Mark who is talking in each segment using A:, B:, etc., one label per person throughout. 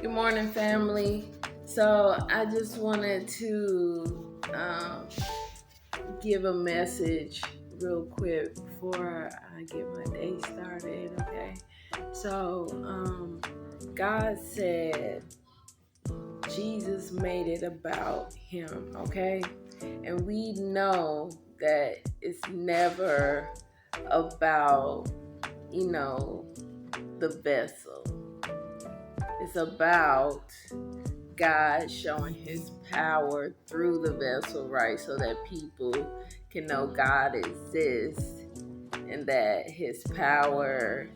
A: Good morning, family. So I just wanted to give a message real quick before I get my day started. Okay. So God said Jesus made it about Him. Okay, and we know that it's never about the vessel. It's about God showing His power through the vessel, right? So that people can know God exists and that His power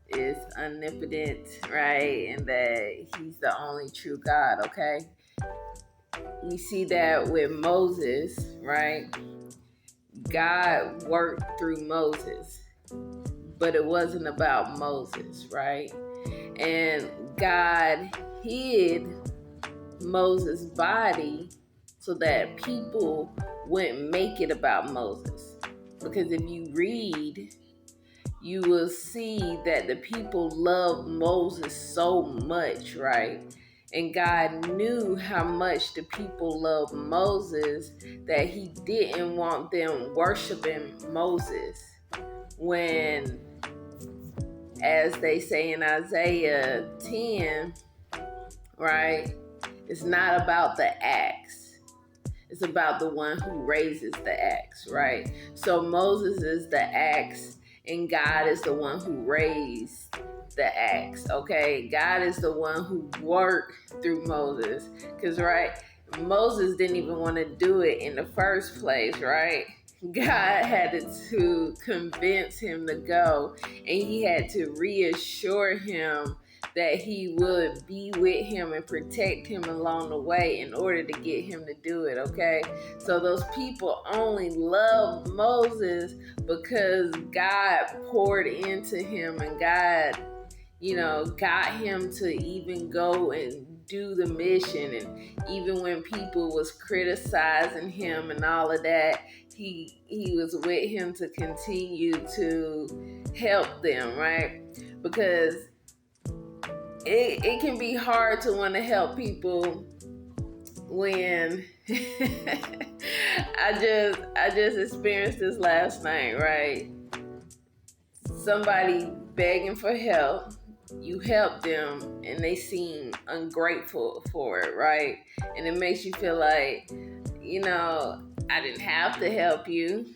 A: is omnipotent, right? And that He's the only true God, okay? We see that with Moses, right? God worked through Moses, but it wasn't about Moses, right? And God hid Moses' body so that people wouldn't make it about Moses. Because if you read, you will see that the people loved Moses so much, right? And God knew how much the people loved Moses that He didn't want them worshiping Moses. When, as they say in Isaiah 10, right? It's not about the axe. It's about the one who raises the axe, right? So Moses is the axe and God is the one who raised the axe, okay? God is the one who worked through Moses. Because, right, Moses didn't even want to do it in the first place, right? God had to convince him to go, and He had to reassure him that He would be with him and protect him along the way in order to get him to do it, okay? So those people only loved Moses because God poured into him and God, got him to even go and do the mission. And even when people was criticizing him and all of that, he was with him to continue to help them, right? Because it can be hard to want to help people when I just experienced this last night, right? Somebody begging for help, you help them and they seem ungrateful for it, right? And it makes you feel like, I didn't have to help you,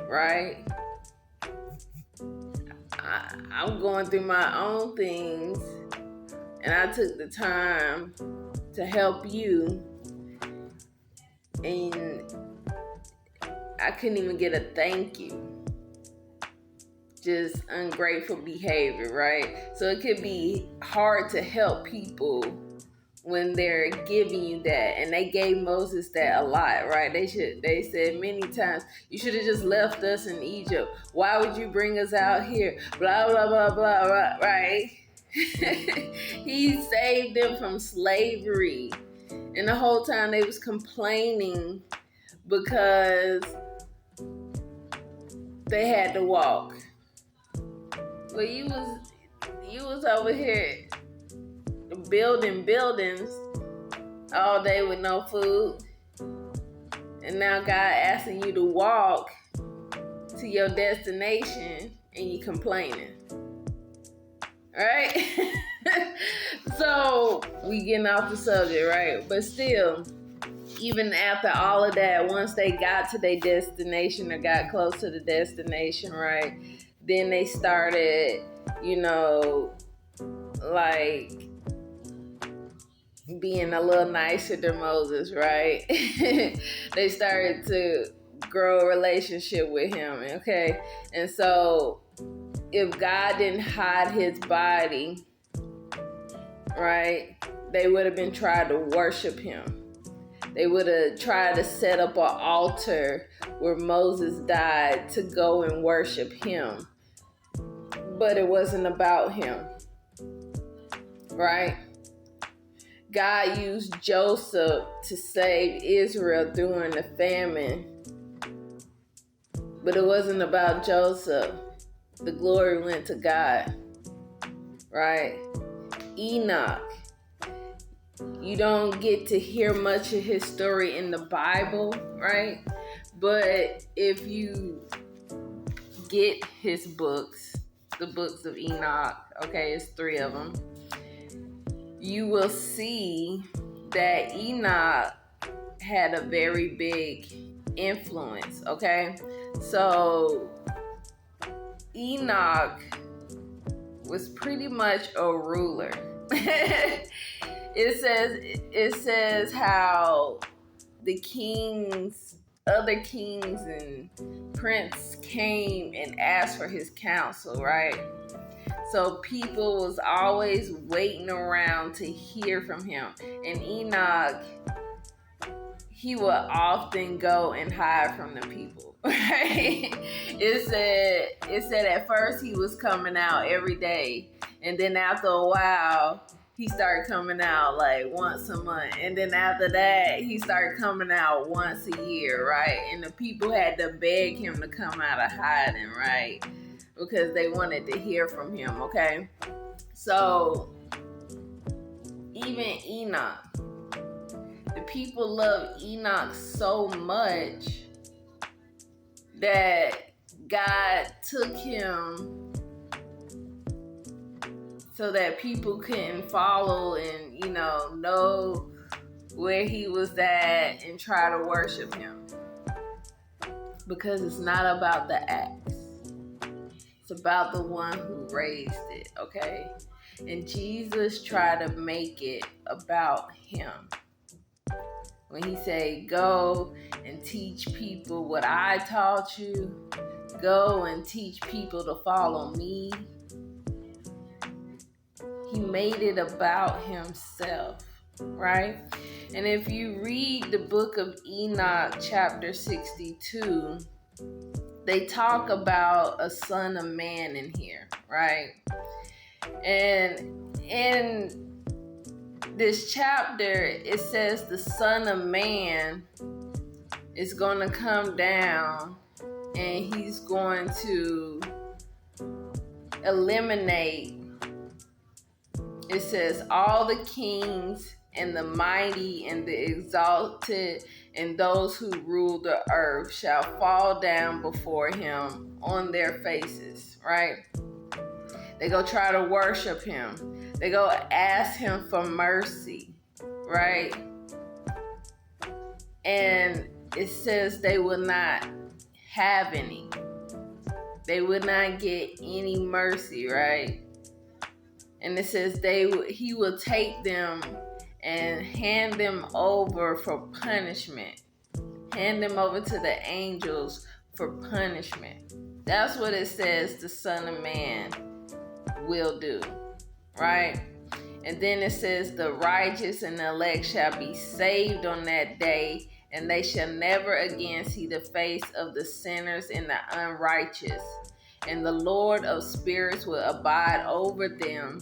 A: right? I'm going through my own things and I took the time to help you, and I couldn't even get a thank you. Just ungrateful behavior, right? So it could be hard to help people when they're giving you that. And they gave Moses that a lot, right? They said many times, you should have just left us in Egypt. Why would you bring us out here? Blah, blah, blah, blah, blah, right? He saved them from slavery. And the whole time they was complaining because they had to walk. But you was over here building buildings all day with no food. And now God asking you to walk to your destination and you complaining. Right? So we getting off the subject, right? But still, even after all of that, once they got to their destination or got close to the destination, right? Then they started, like being a little nicer to Moses, right? They started to grow a relationship with him, okay? And so if God didn't hide His body, right, they would have been trying to worship Him. They would have tried to set up an altar where Moses died to go and worship him. But it wasn't about him, right? God used Joseph to save Israel during the famine. But it wasn't about Joseph. The glory went to God, right? Enoch, You don't get to hear much of his story in the Bible, right? But if you get his books, the books of Enoch, okay, it's 3 of them, you will see that Enoch had a very big influence, okay? So Enoch was pretty much a ruler. It says how the other kings and prince came and asked for his counsel, right? So people was always waiting around to hear from him. And Enoch, he would often go and hide from the people, right? It said at first he was coming out every day, and then after a while he started coming out like once a month, and then after that he started coming out once a year, right? And the people had to beg him to come out of hiding, right? Because they wanted to hear from him, okay? So even Enoch, the people loved Enoch so much that God took him so that people couldn't follow and, know where he was at and try to worship him. Because it's not about the acts. It's about the one who raised it, okay? And Jesus tried to make it about him. When he said, go and teach people what I taught you, go and teach people to follow me, he made it about himself, right? And if you read the book of Enoch, chapter 62, they talk about a son of man in here, right? And in this chapter, it says the Son of Man is going to come down and he's going to eliminate, it says, all the kings and the mighty and the exalted and those who rule the earth shall fall down before him on their faces, right? They go try to worship him. They go ask him for mercy, right? And it says they will not have any. They would not get any mercy, right? And it says he will take them and hand them over for punishment. Hand them over to the angels for punishment. That's what it says the Son of Man will do, right? And then it says the righteous and the elect shall be saved on that day, and they shall never again see the face of the sinners and the unrighteous. And the Lord of spirits will abide over them,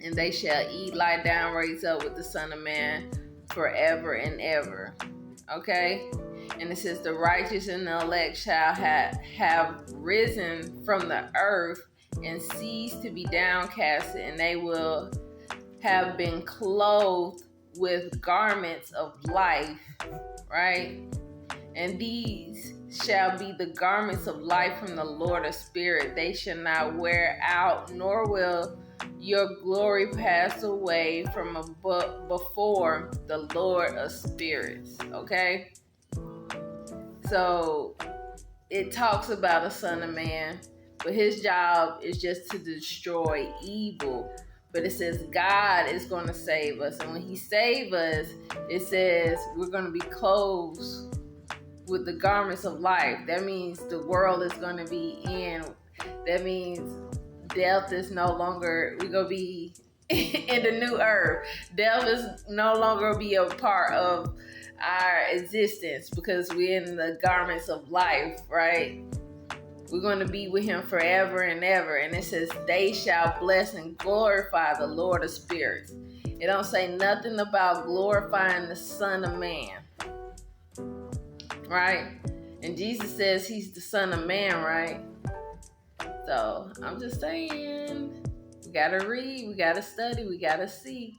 A: and they shall eat, lie down, raise up with the Son of Man forever and ever. Okay? And it says the righteous and the elect shall have risen from the earth and cease to be downcast, and they will have been clothed with garments of life, right? And these shall be the garments of life from the Lord of Spirit. They shall not wear out, nor will your glory pass away from before the Lord of Spirits, okay? So it talks about a Son of Man, but his job is just to destroy evil. But it says God is going to save us. And when he saves us, it says we're going to be clothed with the garments of life. That means the world is going to be in. That means death is no longer, we're going to be in the new earth. Death is no longer be a part of our existence because we're in the garments of life, right? We're going to be with him forever and ever. And it says, they shall bless and glorify the Lord of Spirits. It don't say nothing about glorifying the Son of Man. Right? And Jesus says he's the Son of Man, right? So I'm just saying, we got to read, we got to study, we got to see.